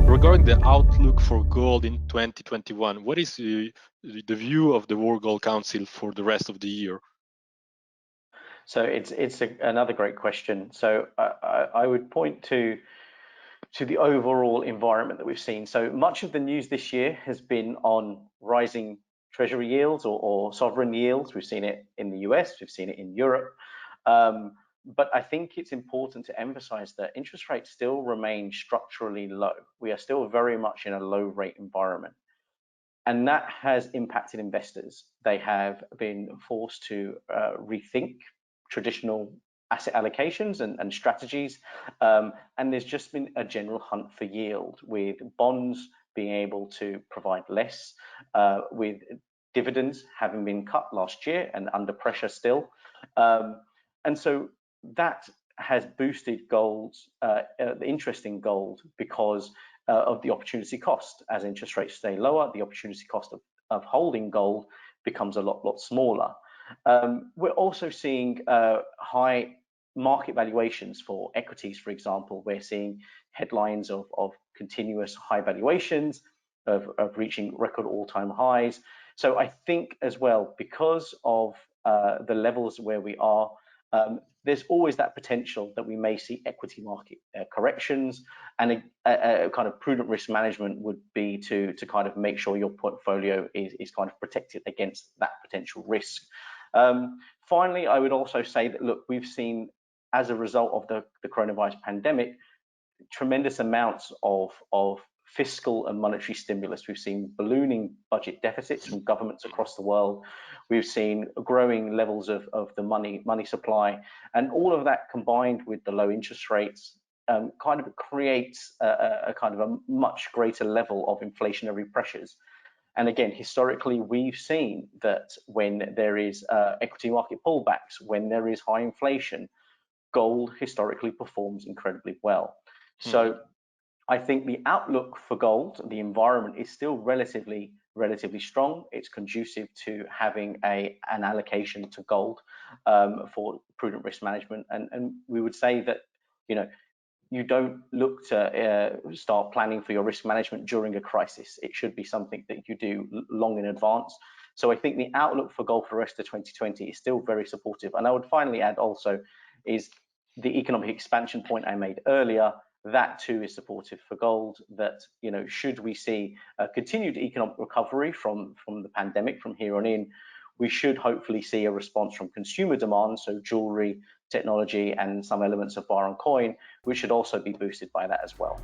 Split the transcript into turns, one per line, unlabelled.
Regarding the outlook for gold in 2021, what is the view of the World Gold Council for the rest of the year?
So another great question. So I would point to the overall environment that we've seen. So much of the news this year has been on rising treasury yields or sovereign yields. We've seen it in the US, we've seen it in Europe. But I think it's important to emphasize that interest rates still remain structurally low. We are still very much in a low rate environment. And that has impacted investors. They have been forced to rethink traditional asset allocations and strategies. And there's just been a general hunt for yield, with bonds being able to provide less, with dividends having been cut last year and under pressure still. And so that has boosted gold's the interest in gold because of the opportunity cost. As interest rates stay lower, the opportunity cost of holding gold becomes a lot smaller. We're also seeing high market valuations for equities, for example. We're seeing headlines of continuous high valuations, of reaching record all-time highs. So I think as well, because of the levels where we are, there's always that potential that we may see equity market corrections, and a kind of prudent risk management would be to kind of make sure your portfolio is kind of protected against that potential risk. Finally, I would also say that, look, we've seen, as a result of the coronavirus pandemic, tremendous amounts of fiscal and monetary stimulus. We've seen ballooning budget deficits from governments across the world. We've seen growing levels of the money supply, and all of that combined with the low interest rates kind of creates a kind of a much greater level of inflationary pressures. And again, historically, we've seen that when there is equity market pullbacks, when there is high inflation, gold historically performs incredibly well. So I think the outlook for gold, the environment, is still relatively strong. It's conducive to having an allocation to gold for prudent risk management. And we would say that, you don't look to start planning for your risk management during a crisis. It should be something that you do long in advance. So I think the outlook for gold for the rest of 2020 is still very supportive. And I would finally add also is the economic expansion point I made earlier. That too is supportive for gold. That, should we see a continued economic recovery from the pandemic from here on in, we should hopefully see a response from consumer demand, so jewelry, technology, and some elements of bar and coin, which should also be boosted by that as well.